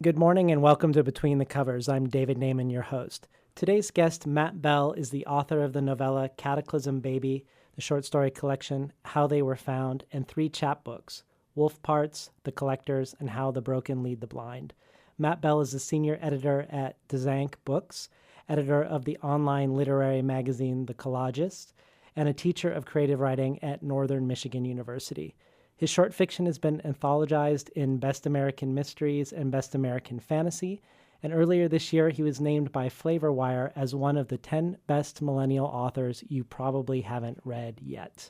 Good morning and welcome to Between the Covers. I'm David Naiman, your host. Today's guest, Matt Bell, is the author of the novella Cataclysm Baby, the short story collection How They Were Found, and 3 chapbooks, Wolf Parts, The Collectors, and How the Broken Lead the Blind. Matt Bell is the senior editor at Dzanc Books, editor of the online literary magazine The Collagist, and a teacher of creative writing at Northern Michigan University. His short fiction has been anthologized in Best American Mysteries and Best American Fantasy, and earlier this year he was named by Flavorwire as one of the 10 best millennial authors you probably haven't read yet.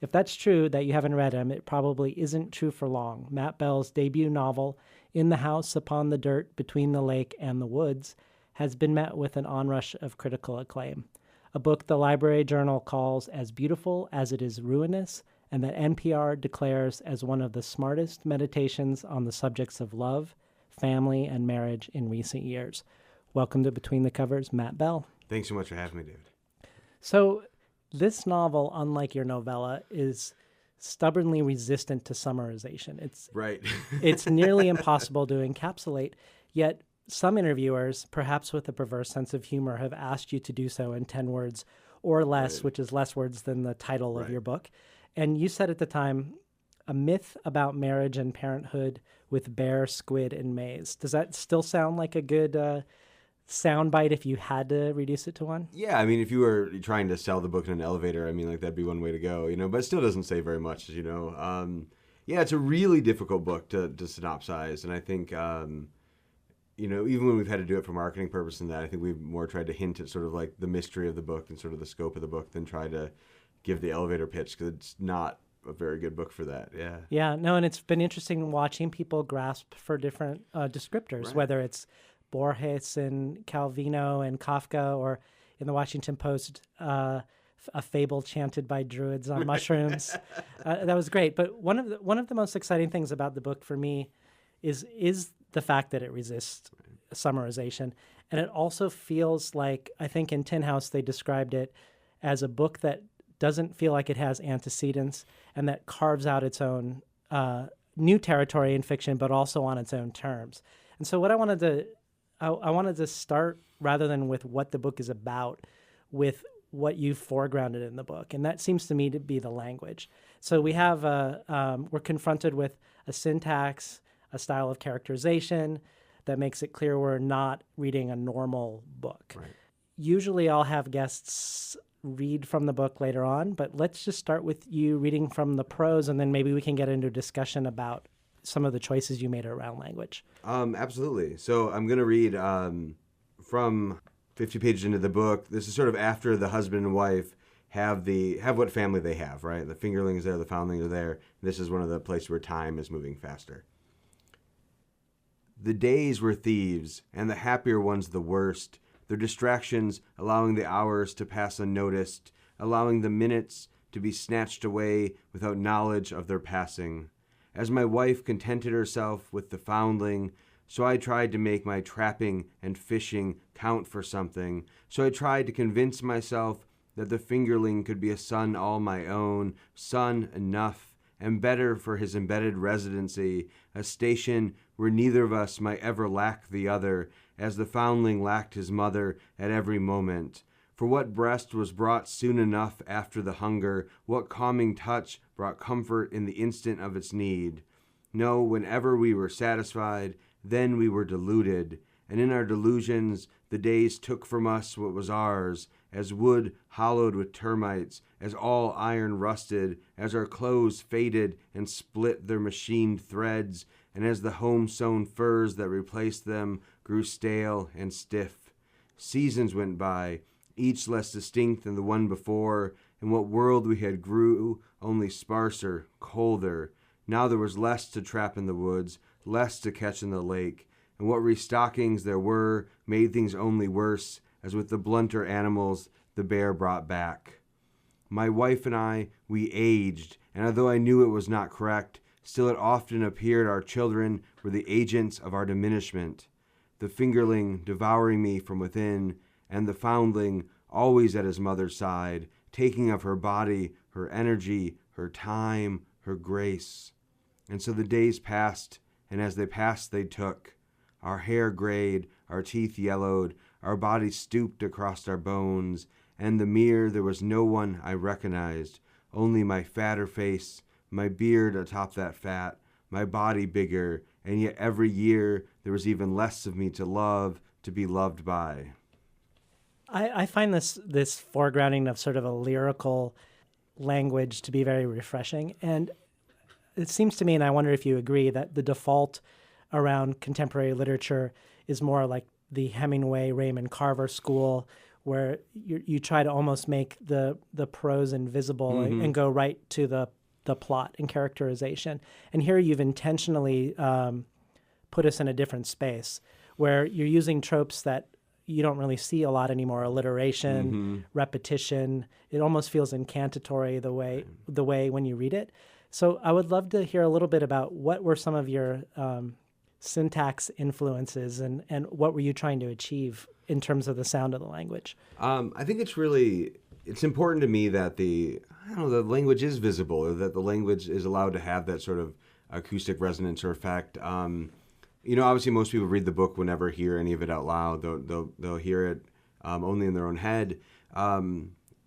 If that's true, that you haven't read him, it probably isn't true for long. Matt Bell's debut novel, In the House Upon the Dirt Between the Lake and the Woods, has been met with an onrush of critical acclaim. A book the Library Journal calls as beautiful as it is ruinous, and that NPR declares as one of the smartest meditations on the subjects of love, family, and marriage in recent years. Welcome to Between the Covers, Matt Bell. Thanks so much for having me, David. So, this novel, unlike your novella, is stubbornly resistant to summarization. Right. It's nearly impossible to encapsulate, yet some interviewers, perhaps with a perverse sense of humor, have asked you to do so in 10 words or less, Right. which is less words than the title of Right. your book. And you said at the time, a myth about marriage and parenthood with bear, squid, and maze. Does that still sound like a good soundbite if you had to reduce it to one? Yeah, I mean, if you were trying to sell the book in an elevator, I mean, like that'd be one way to go, but it still doesn't say very much, Yeah, it's a really difficult book to synopsize, and I think, even when we've had to do it for marketing purposes and that, I think we've more tried to hint at sort of like the mystery of the book and sort of the scope of the book than try to give the elevator pitch, because it's not a very good book for that. Yeah. Yeah, no, and it's been interesting watching people grasp for different descriptors, Right. whether it's Borges and Calvino and Kafka, or in the Washington Post, a fable chanted by druids on mushrooms. That was great. But one of the most exciting things about the book for me is the fact that it resists summarization, and it also feels like, I think in Tin House they described it as a book that doesn't feel like it has antecedents and that carves out its own new territory in fiction, but also on its own terms. And so what I wanted to start, rather than with what the book is about, with what you've foregrounded in the book. And that seems to me to be the language. So we have we're confronted with a syntax, a style of characterization that makes it clear we're not reading a normal book. Right. Usually I'll have guests read from the book later on, but let's just start with you reading from the prose, and then maybe we can get into a discussion about some of the choices you made around language. Absolutely. So I'm going to read from 50 pages into the book. This is sort of after the husband and wife have what family they have, right? The fingerlings there, the foundlings are there. This is one of the places where time is moving faster. The days were thieves, and the happier ones the worst, their distractions allowing the hours to pass unnoticed, allowing the minutes to be snatched away without knowledge of their passing. As my wife contented herself with the foundling, so I tried to make my trapping and fishing count for something. So I tried to convince myself that the fingerling could be a son all my own, son enough, and better for his embedded residency, a station where neither of us might ever lack the other, as the foundling lacked his mother at every moment. For what breast was brought soon enough after the hunger, what calming touch brought comfort in the instant of its need? No, whenever we were satisfied, then we were deluded, and in our delusions the days took from us what was ours, as wood hollowed with termites, as all iron rusted, as our clothes faded and split their machined threads, and as the home-sewn furs that replaced them grew stale and stiff. Seasons went by, each less distinct than the one before, and what world we had grew only sparser, colder. Now there was less to trap in the woods, less to catch in the lake, and what restockings there were made things only worse, as with the blunter animals the bear brought back. My wife and I, we aged, and although I knew it was not correct, still it often appeared our children were the agents of our diminishment, the fingerling devouring me from within, and the foundling always at his mother's side, taking of her body, her energy, her time, her grace. And so the days passed, and as they passed they took. our hair grayed, our teeth yellowed, our bodies stooped across our bones, and the mirror there was no one I recognized, only my fatter face, my beard atop that fat, my body bigger, and yet every year there was even less of me to love, to be loved by. I find this foregrounding of sort of a lyrical language to be very refreshing. And it seems to me, and I wonder if you agree, that the default around contemporary literature is more like the Hemingway, Raymond Carver school, where you try to almost make the prose invisible and go right to the plot and characterization. And here you've intentionally put us in a different space where you're using tropes that you don't really see a lot anymore: alliteration, repetition. It almost feels incantatory the way when you read it. So I would love to hear a little bit about what were some of your syntax influences and what were you trying to achieve in terms of the sound of the language? I think it's important to me that the language is visible, or that the language is allowed to have that sort of acoustic resonance or effect. Obviously most people read the book will never hear any of it out loud. They'll hear it only in their own head.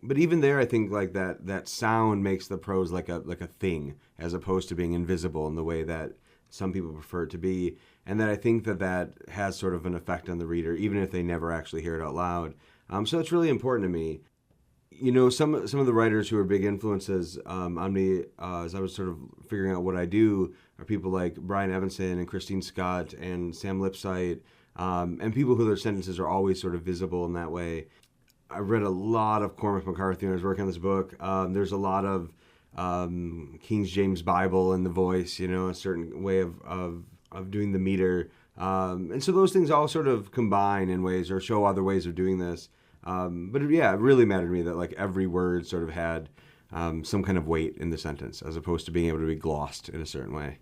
But even there, I think like that sound makes the prose like a thing, as opposed to being invisible in the way that some people prefer it to be. And that I think that has sort of an effect on the reader, even if they never actually hear it out loud. So it's really important to me. Some of the writers who are big influences on me as I was sort of figuring out what I do are people like Brian Evanson and Christine Scott and Sam Lipsyte, and people who their sentences are always sort of visible in that way. I read a lot of Cormac McCarthy when I was working on this book. There's a lot of King James Bible in the voice, a certain way of doing the meter. And so those things all sort of combine in ways or show other ways of doing this. But it really mattered to me that like every word sort of had some kind of weight in the sentence, as opposed to being able to be glossed in a certain way.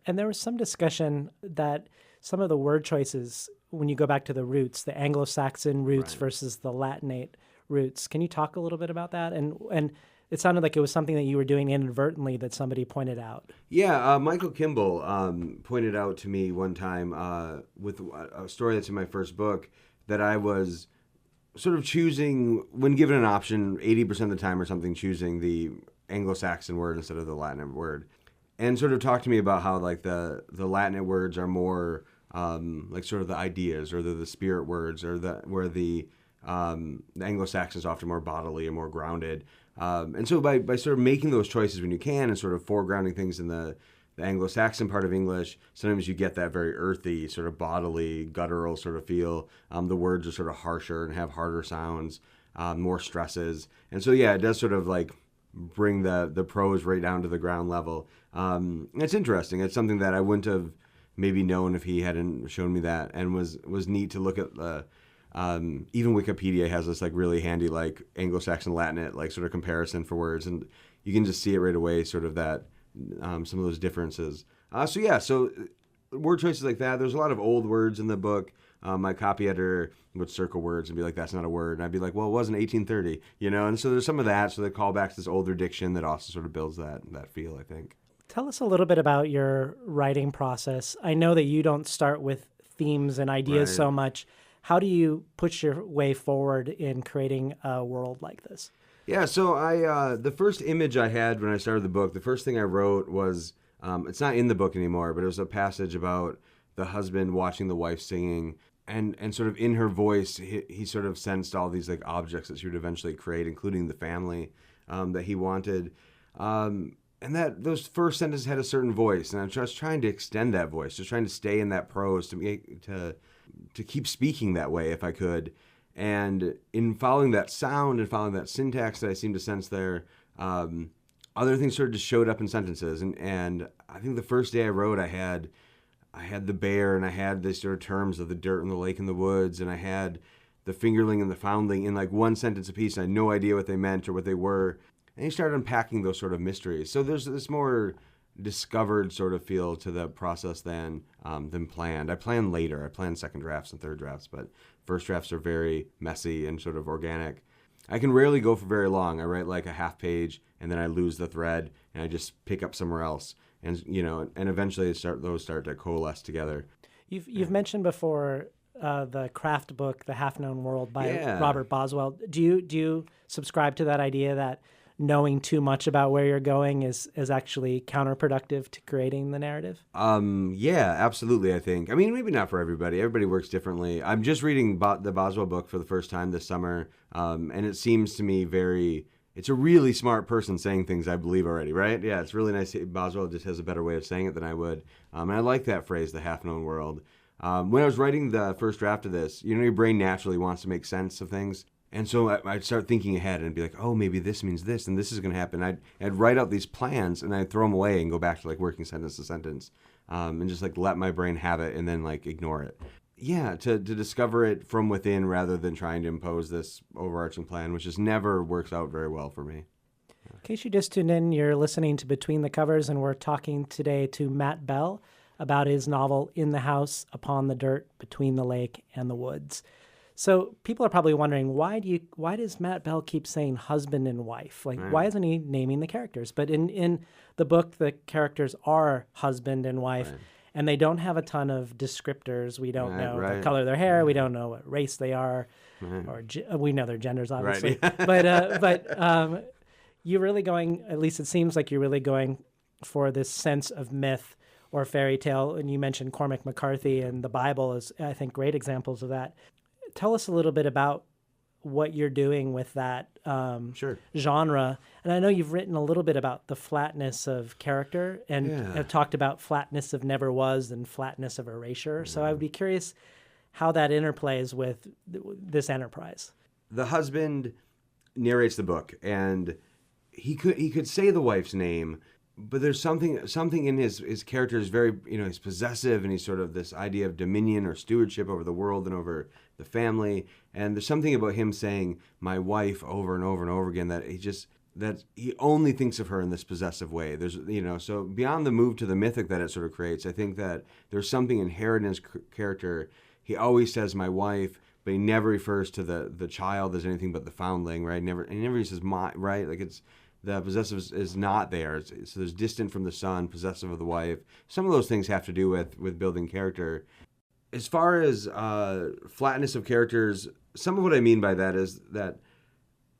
And there was some discussion that some of the word choices, when you go back to the roots, the Anglo-Saxon roots versus the Latinate roots, can you talk a little bit about that? And it sounded like it was something that you were doing inadvertently that somebody pointed out. Yeah, Michael Kimball pointed out to me one time with a story that's in my first book that I was sort of choosing, when given an option, 80% of the time or something, choosing the Anglo-Saxon word instead of the Latin word. And sort of talked to me about how like the Latin words are more like sort of the ideas, or the spirit words, or where the Anglo-Saxon is often more bodily and more grounded. And so by sort of making those choices when you can and sort of foregrounding things in the Anglo-Saxon part of English, sometimes you get that very earthy, sort of bodily, guttural sort of feel. The words are sort of harsher and have harder sounds, more stresses. And so, yeah, it does sort of like bring the prose right down to the ground level. It's interesting. It's something that I wouldn't have maybe known if he hadn't shown me that, and was neat to look at the even Wikipedia has this like really handy like Anglo-Saxon Latinate like sort of comparison for words, and you can just see it right away, sort of that some of those differences. So word choices like that. There's a lot of old words in the book. My copy editor would circle words and be like, "That's not a word," and I'd be like, "Well, it was in 1830," And so there's some of that. So they call back to this older diction that also sort of builds that feel, I think. Tell us a little bit about your writing process. I know that you don't start with themes and ideas so much. How do you push your way forward in creating a world like this? Yeah, so I the first image I had when I started the book, the first thing I wrote was, it's not in the book anymore, but it was a passage about the husband watching the wife singing, and sort of in her voice, he sort of sensed all these like objects that she would eventually create, including the family that he wanted. And that those first sentences had a certain voice, and I'm just trying to extend that voice, just trying to stay in that prose to keep speaking that way if I could. And in following that sound and following that syntax that I seemed to sense there, other things sort of just showed up in sentences. And I think the first day I wrote, I had the bear, and I had these sort of terms of the dirt and the lake and the woods, and I had the fingerling and the foundling in like one sentence apiece. I had no idea what they meant or what they were. And he started unpacking those sort of mysteries. So there's this more discovered sort of feel to the process than planned. I plan later. I plan second drafts and third drafts, but first drafts are very messy and sort of organic. I can rarely go for very long. I write like a half page, and then I lose the thread, and I just pick up somewhere else. And and eventually those start to coalesce together. You've mentioned before the craft book, The Half-Known World by Yeah. Robert Boswell. Do you subscribe to that idea that knowing too much about where you're going is actually counterproductive to creating the narrative? Yeah, absolutely, I think. I mean, maybe not for everybody. Everybody works differently. I'm just reading the Boswell book for the first time this summer, and it seems to me it's a really smart person saying things I believe already, right? Yeah, it's really nice. Boswell just has a better way of saying it than I would. And I like that phrase, the half-known world. When I was writing the first draft of this, your brain naturally wants to make sense of things. And so I'd start thinking ahead and be like, oh, maybe this means this, and this is going to happen. I'd write out these plans, and I'd throw them away and go back to working sentence to sentence, and just let my brain have it and then ignore it. Yeah, to discover it from within rather than trying to impose this overarching plan, which just never works out very well for me. In case you just tuned in, you're listening to Between the Covers, and we're talking today to Matt Bell about his novel In the House, Upon the Dirt, Between the Lake and the Woods. So people are probably wondering, why does Matt Bell keep saying husband and wife? Why isn't he naming the characters? But in the book, the characters are husband and wife, Right. and they don't have a ton of descriptors. We don't know Right. the color of their hair. We don't know what race they are, or we know their genders, obviously. Right. But you're really going, at least it seems like you're really going for this sense of myth or fairy tale. And you mentioned Cormac McCarthy and the Bible is, I think, great examples of that. Tell us a little bit about what you're doing with that Sure. genre. And I know you've written a little bit about the flatness of character and have talked about flatness of never was and flatness of erasure. So I would be curious how that interplays with this enterprise. The husband narrates the book, and he could say the wife's name, but there's something in his character is very, he's possessive, and he's sort of this idea of dominion or stewardship over the world and over the family. And there's something about him saying my wife over and over and over again that he only thinks of her in this possessive way. There's, so beyond the move to the mythic that it sort of creates, I think that there's something inherent in his character. He always says my wife, but he never refers to the child as anything but the foundling, right? He never uses my, right? The possessive is not there. So there's distant from the son, possessive of the wife. Some of those things have to do with building character. As far as flatness of characters, some of what I mean by that is that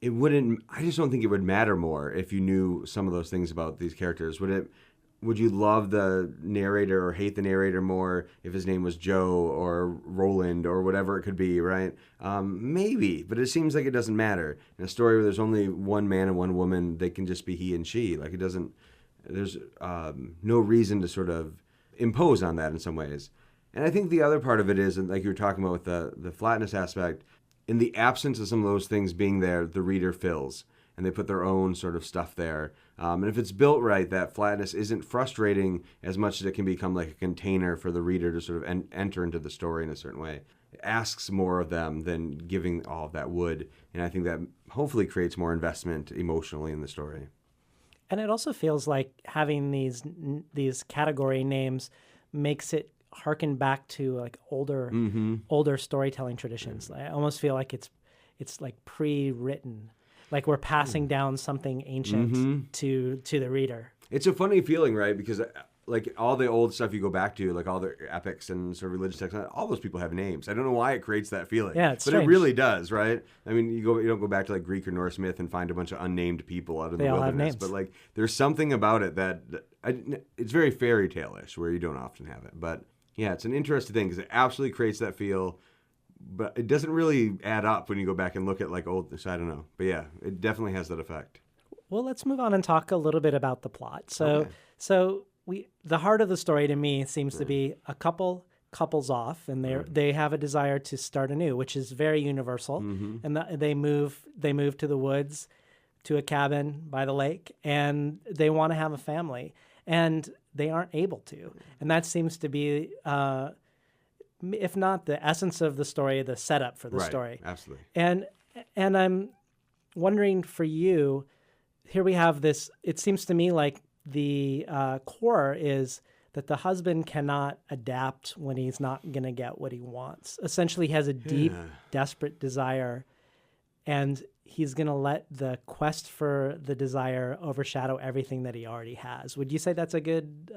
I just don't think it would matter more if you knew some of those things about these characters. Would you love the narrator or hate the narrator more if his name was Joe or Roland or whatever it could be, right? Maybe, but it seems like it doesn't matter. In a story where there's only one man and one woman, they can just be he and she. There's no reason to sort of impose on that in some ways. And I think the other part of it is, and like you were talking about with the flatness aspect, in the absence of some of those things being there, the reader fills, and they put their own sort of stuff there. And if it's built right, that flatness isn't frustrating as much as it can become like a container for the reader to sort of enter into the story in a certain way. It asks more of them than giving all of that would. And I think that hopefully creates more investment emotionally in the story. And it also feels like having these category names makes it harken back to older storytelling traditions. I almost feel like it's like pre-written. Like we're passing down something ancient to the reader. It's a funny feeling, right? Because all the old stuff you go back to, like all the epics and sort of religious texts, all those people have names. I don't know why it creates that feeling. Yeah, it's but strange. It really does, right? I mean, you don't go back to Greek or Norse myth and find a bunch of unnamed people out in the wilderness. Have names. But there's something about it that it's very fairy tale-ish, where you don't often have it. But yeah, it's an interesting thing because it absolutely creates that feel. But it doesn't really add up when you go back and look at old. So I don't know, but yeah, it definitely has that effect. Well, let's move on and talk a little bit about the plot. So the heart of the story to me seems to be a couples off, and they have a desire to start anew, which is very universal. And they move to the woods, to a cabin by the lake, and they want to have a family, and they aren't able to. And that seems to be if not the essence of the story, the setup for the story. Absolutely. And I'm wondering for you, here we have this, it seems to me like the core is that the husband cannot adapt when he's not going to get what he wants. Essentially, he has a deep, desperate desire, and he's going to let the quest for the desire overshadow everything that he already has. Would you say that's a good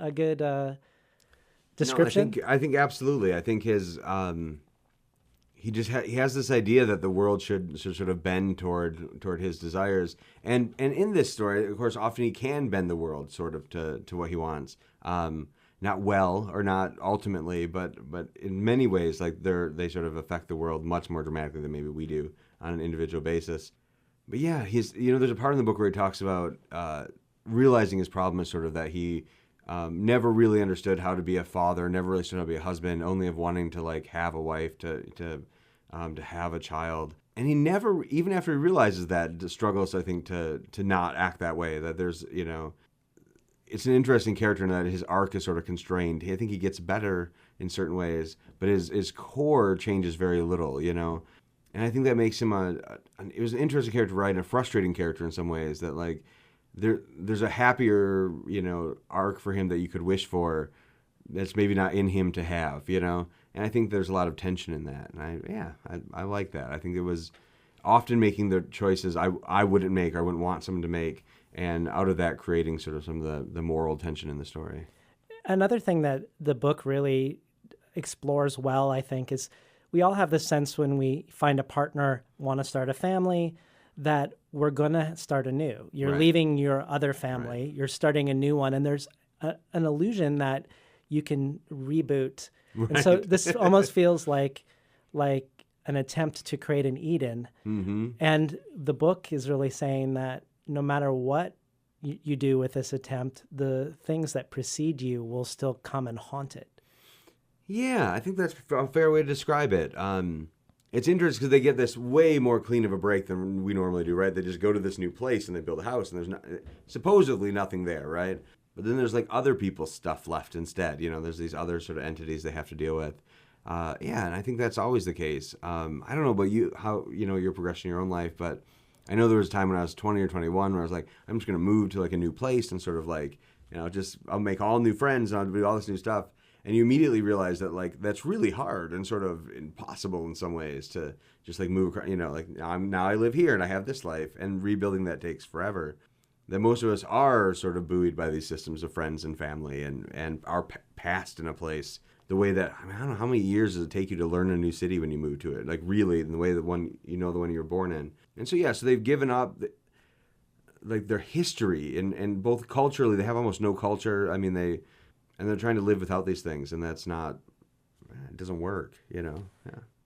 description? No, I think absolutely. I think his he has this idea that the world should sort of bend toward his desires, and in this story, of course, often he can bend the world sort of to what he wants. Not well or not ultimately, but in many ways, like they sort of affect the world much more dramatically than maybe we do on an individual basis. But yeah, there's a part in the book where he talks about realizing his problem is sort of that he never really understood how to be a father, never really understood how to be a husband, only of wanting to like have a wife, to have a child. And he never, even after he realizes that, struggles, I think, to not act that way. That there's, it's an interesting character in that his arc is sort of constrained. I think he gets better in certain ways, but his core changes very little, And I think that makes him it was an interesting character to write and a frustrating character in some ways, that like there's a happier, arc for him that you could wish for that's maybe not in him to have, And I think there's a lot of tension in that. And I like that. I think it was often making the choices I wouldn't make or I wouldn't want someone to make, and out of that creating sort of some of the moral tension in the story. Another thing that the book really explores well, I think, is we all have this sense when we find a partner, want to start a family, that we're going to start anew. You're Right. leaving your other family, Right. you're starting a new one, and there's an illusion that you can reboot. Right. And so this almost feels like an attempt to create an Eden. Mm-hmm. And the book is really saying that no matter what you do with this attempt, the things that precede you will still come and haunt it. Yeah, I think that's a fair way to describe it. It's interesting because they get this way more clean of a break than we normally do, right? They just go to this new place and they build a house, and there's supposedly nothing there, right? But then there's like other people's stuff left instead. There's these other sort of entities they have to deal with. And I think that's always the case. I don't know about you, how your progression in your own life, but I know there was a time when I was 20 or 21 where I was like, I'm just going to move to like a new place and sort of like, I'll make all new friends and I'll do all this new stuff. And you immediately realize that like that's really hard and sort of impossible in some ways to just like move across, like now I live here and I have this life, and rebuilding that takes forever. That most of us are sort of buoyed by these systems of friends and family and are past in a place the way that, I don't know, how many years does it take you to learn a new city when you move to it? Like really, in the way that the one you were born in. And so, so they've given up like their history and both culturally, they have almost no culture. I mean, they're trying to live without these things, and that's not, it doesn't work, Yeah.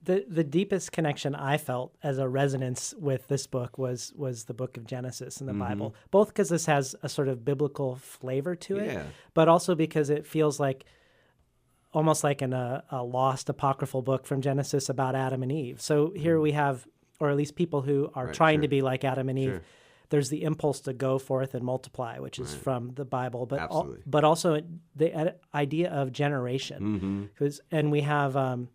The deepest connection I felt as a resonance with this book was the book of Genesis in the Bible, both because this has a sort of biblical flavor to it, but also because it feels like almost like in a lost apocryphal book from Genesis about Adam and Eve. So here we have, or at least people who are trying to be like Adam and Eve. There's the impulse to go forth and multiply, which is from the Bible, but also the idea of generation. And we have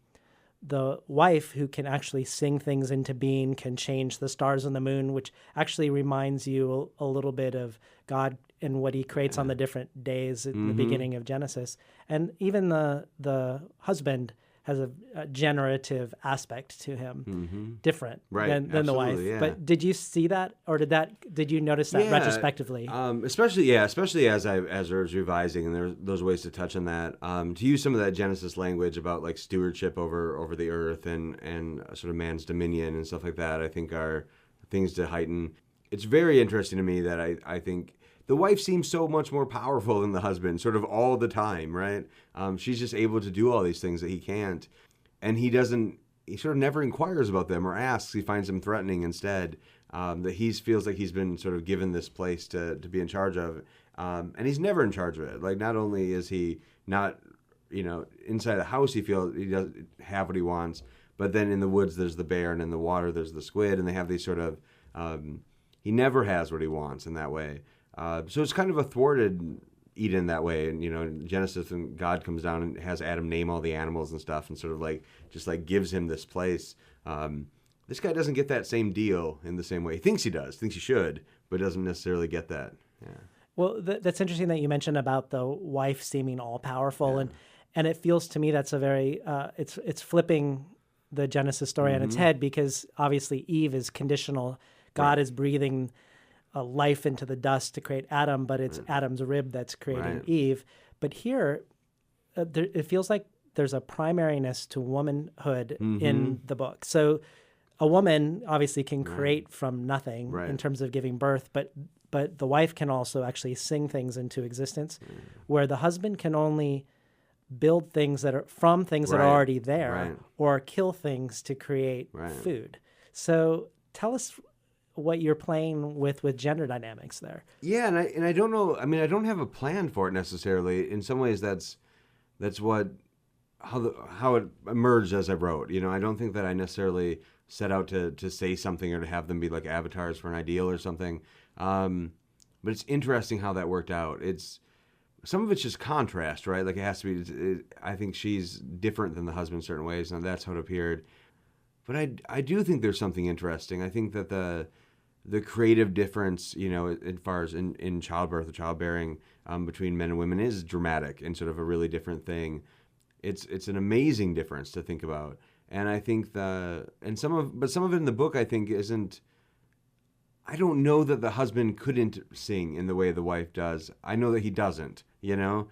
the wife who can actually sing things into being, can change the stars and the moon, which actually reminds you a little bit of God and what he creates on the different days in the beginning of Genesis. And even the husband has a generative aspect to him, different than the wife. Yeah. But did you see that, or did you notice that retrospectively? Especially as I was revising, and there's those ways to touch on that. To use some of that Genesis language about like stewardship over the earth and sort of man's dominion and stuff like that, I think are things to heighten. It's very interesting to me that I think the wife seems so much more powerful than the husband, sort of all the time, right? She's just able to do all these things that he can't. And he sort of never inquires about them or asks. He finds them threatening instead. That he feels like he's been sort of given this place to be in charge of. And he's never in charge of it. Like, not only is he not, inside the house he feels he doesn't have what he wants, but then in the woods there's the bear, and in the water there's the squid, and they have these sort of, he never has what he wants in that way. So it's kind of a thwarted Eden that way. And, Genesis, and God comes down and has Adam name all the animals and stuff, and sort of like, just like gives him this place. This guy doesn't get that same deal in the same way. He thinks he does, thinks he should, but doesn't necessarily get that. Yeah. Well, that's interesting that you mentioned about the wife seeming all powerful, and it feels to me that's a very, it's flipping the Genesis story on its head, because obviously Eve is conditional. God is breathing a life into the dust to create Adam, but it's Adam's rib that's creating Eve. But here, it feels like there's a primariness to womanhood Mm-hmm. in the book. So a woman obviously can create from nothing Right. in terms of giving birth, but the wife can also actually sing things into existence, where the husband can only build things that are from things that are Right. already there, Right. or kill things to create Right. food. So tell us what you're playing with gender dynamics there. Yeah, and I don't know. I mean, I don't have a plan for it necessarily. In some ways, that's what how it emerged as I wrote. You know, I don't think that I necessarily set out to say something or to have them be like avatars for an ideal or something. But it's interesting how that worked out. It's some of it's just contrast, right? Like it has to be. I think she's different than the husband in certain ways, and that's how it appeared. But I do think there's something interesting. I think that the creative difference, you know, as far as in childbirth or childbearing between men and women is dramatic and sort of a really different thing. It's an amazing difference to think about. And I think some of it in the book I think isn't. I don't know that the husband couldn't sing in the way the wife does. I know that he doesn't. You know,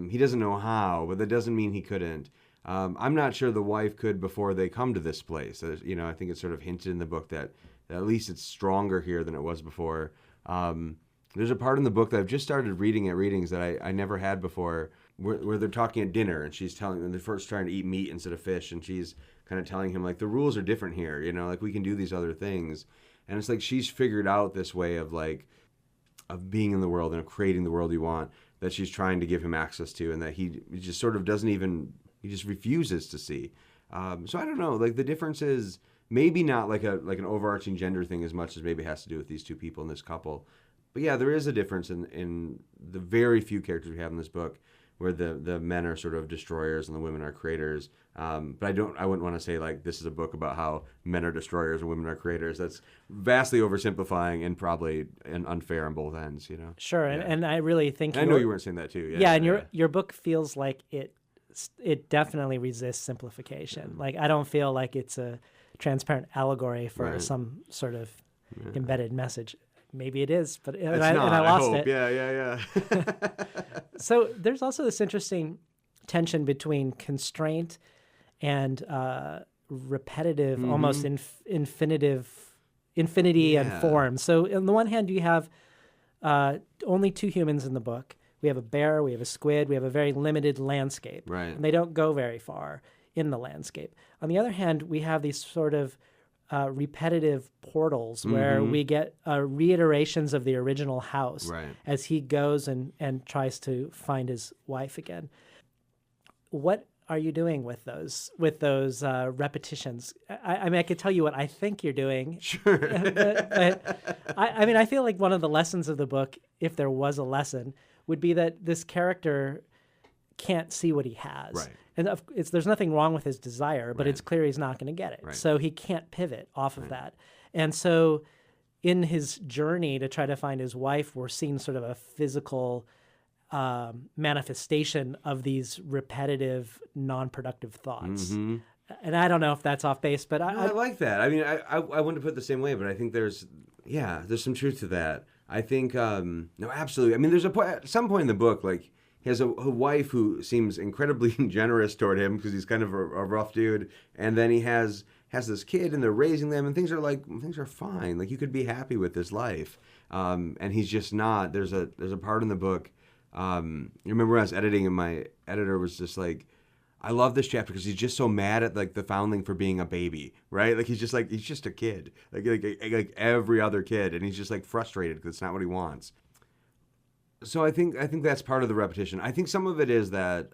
he doesn't know how, but that doesn't mean he couldn't. I'm not sure the wife could before they come to this place. You know, I think it's sort of hinted in the book that at least it's stronger here than it was before. There's a part in the book that I've just started reading at readings that I never had before, where they're talking at dinner and she's telling them they're first trying to eat meat instead of fish, and she's kind of telling him like the rules are different here. You know, like we can do these other things, and it's like she's figured out this way of being in the world and of creating the world you want that she's trying to give him access to, and that he just sort of doesn't even. He just refuses to see. So I don't know. Like the difference is maybe not like an overarching gender thing as much as maybe it has to do with these two people in this couple. But yeah, there is a difference in the very few characters we have in this book, where the men are sort of destroyers and the women are creators. But I wouldn't want to say like this is a book about how men are destroyers and women are creators. That's vastly oversimplifying and probably unfair on both ends. You know. Sure, Yeah. and I really think I know you weren't saying that too. Yeah, and your book feels like it definitely resists simplification. Like I don't feel like it's a transparent allegory for some sort of embedded message. Maybe it is, but I lost it. Yeah. So there's also this interesting tension between constraint and repetitive, almost infinity and form. So on the one hand, you have only two humans in the book. We have a bear, we have a squid, we have a very limited landscape. Right. And they don't go very far in the landscape. On the other hand, we have these sort of repetitive portals where we get reiterations of the original house as he goes and tries to find his wife again. What are you doing with those repetitions? I mean, I could tell you what I think you're doing. Sure. but I mean, I feel like one of the lessons of the book, if there was a lesson, would be that this character can't see what he has. Right. And there's nothing wrong with his desire, but it's clear he's not going to get it. Right. So he can't pivot off of that. And so in his journey to try to find his wife, we're seeing sort of a physical manifestation of these repetitive, non-productive thoughts. And I don't know if that's off base, but I like that. I mean, I wouldn't put it the same way, but I think there's some truth to that. I think, no, absolutely. I mean, there's at some point in the book, like, he has a wife who seems incredibly generous toward him because he's kind of a rough dude. And then he has this kid and they're raising them and things are fine. Like, you could be happy with this life. And he's just not. There's a part in the book, you remember when I was editing and my editor was just like, I love this chapter because he's just so mad at like the foundling for being a baby, right? Like he's just a kid, like every other kid, and he's just like frustrated because it's not what he wants. So I think that's part of the repetition. I think some of it is that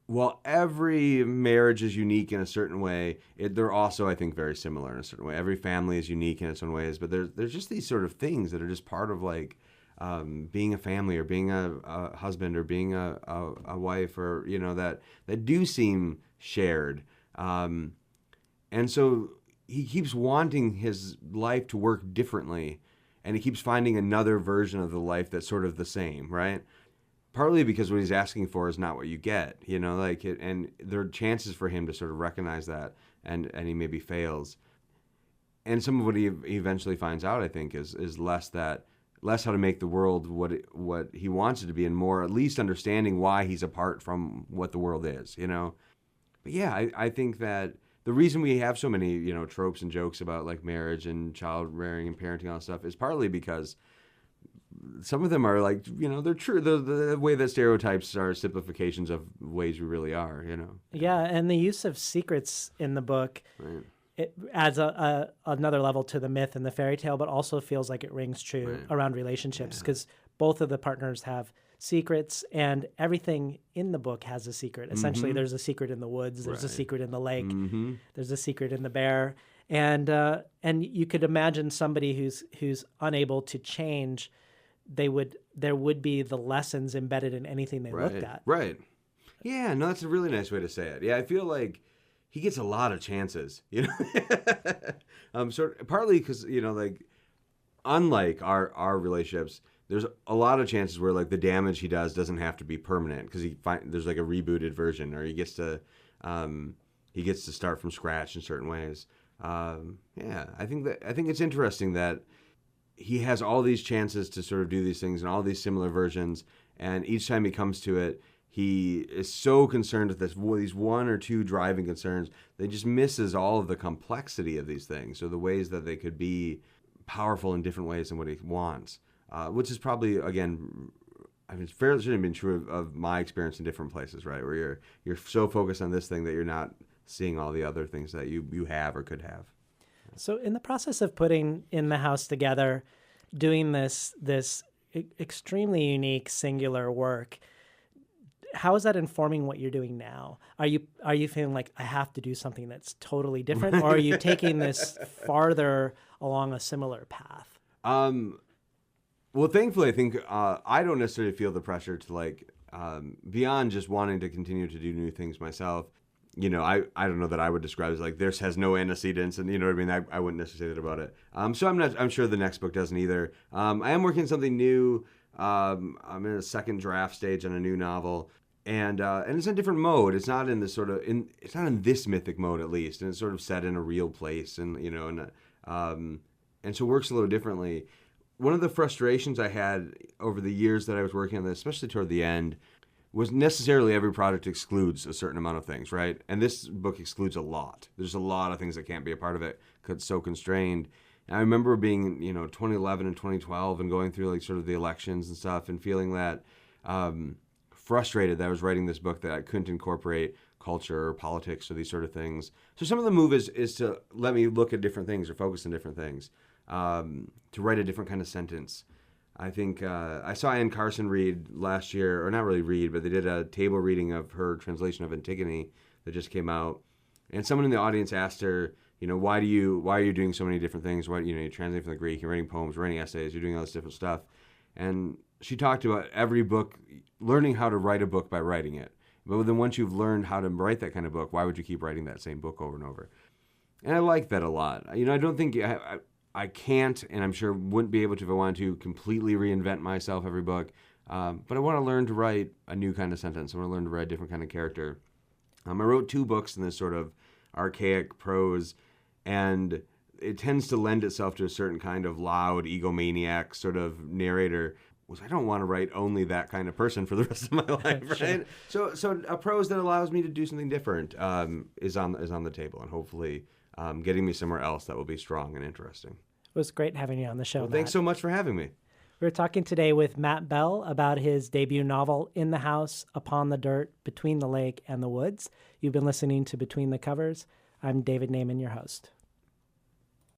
while every marriage is unique in a certain way, they're also, I think, very similar in a certain way. Every family is unique in its own ways, but there's just these sort of things that are just part of like being a family or being a husband or being a wife, or that do seem shared. And so he keeps wanting his life to work differently, and he keeps finding another version of the life that's sort of the same, right? Partly because what he's asking for is not what you get, and there are chances for him to sort of recognize that, and he maybe fails. And some of what he eventually finds out, I think, is less that less how to make the world what he wants it to be, and more at least understanding why he's apart from what the world is, But yeah, I think that the reason we have so many, tropes and jokes about like marriage and child rearing and parenting and all that stuff is partly because some of them are like, they're true. The way that stereotypes are simplifications of ways we really are, Yeah, and the use of secrets in the book, Right. it adds another level to the myth and the fairy tale, but also feels like it rings true around relationships because both of the partners have secrets, and everything in the book has a secret. Essentially, there's a secret in the woods, there's a secret in the lake, there's a secret in the bear, and you could imagine somebody who's unable to change. There would be the lessons embedded in anything they looked at. Right. Yeah, no, that's a really nice way to say it. Yeah, I feel like he gets a lot of chances, partly because, like, unlike our relationships, there's a lot of chances where like the damage he does doesn't have to be permanent because there's like a rebooted version, or he gets to start from scratch in certain ways. I think it's interesting that he has all these chances to sort of do these things and all these similar versions, and each time he comes to it, he is so concerned with these one or two driving concerns that he just misses all of the complexity of these things, or the ways that they could be powerful in different ways than what he wants. Which is probably, again, it's fairly should have been true of my experience in different places, right? Where you're so focused on this thing that you're not seeing all the other things that you have or could have. So in the process of putting In the House together, doing this extremely unique, singular work, how is that informing what you're doing now? Are you feeling like I have to do something that's totally different, or are you taking this farther along a similar path? Well, thankfully, I think I don't necessarily feel the pressure to like beyond just wanting to continue to do new things myself. I don't know that I would describe it as like this has no antecedents, and you know what I mean. I wouldn't necessarily say that about it. So I'm sure the next book doesn't either. I am working on something new. I'm in a second draft stage on a new novel, and it's in a different mode. It's not in this it's not in this mythic mode at least, and it's sort of set in a real place, and and so it works a little differently. One of the frustrations I had over the years that I was working on this, especially toward the end, was necessarily every project excludes a certain amount of things, right? And this book excludes a lot. There's a lot of things that can't be a part of it because it's so constrained. And I remember being, 2011 and 2012 and going through like sort of the elections and stuff and feeling that frustrated that I was writing this book that I couldn't incorporate culture or politics or these sort of things. So some of the move is to let me look at different things or focus on different things. To write a different kind of sentence. I think I saw Anne Carson read last year, or not really read, but they did a table reading of her translation of Antigone that just came out. And someone in the audience asked her, why are you doing so many different things? Why, you're translating from the Greek, you're writing poems, writing essays, you're doing all this different stuff. And she talked about every book, learning how to write a book by writing it. But then once you've learned how to write that kind of book, why would you keep writing that same book over and over? And I like that a lot. I don't think I can't, and I'm sure wouldn't be able to if I wanted to completely reinvent myself every book. But I want to learn to write a new kind of sentence. I want to learn to write a different kind of character. I wrote 2 books in this sort of archaic prose, and it tends to lend itself to a certain kind of loud, egomaniac sort of narrator. I don't want to write only that kind of person for the rest of my life, right? So a prose that allows me to do something different is on the table, and hopefully getting me somewhere else that will be strong and interesting. It was great having you on the show, Well, Matt. thanks so much for having me. We're talking today with Matt Bell about his debut novel, In the House, Upon the Dirt, Between the Lake and the Woods. You've been listening to Between the Covers. I'm David Naiman, your host.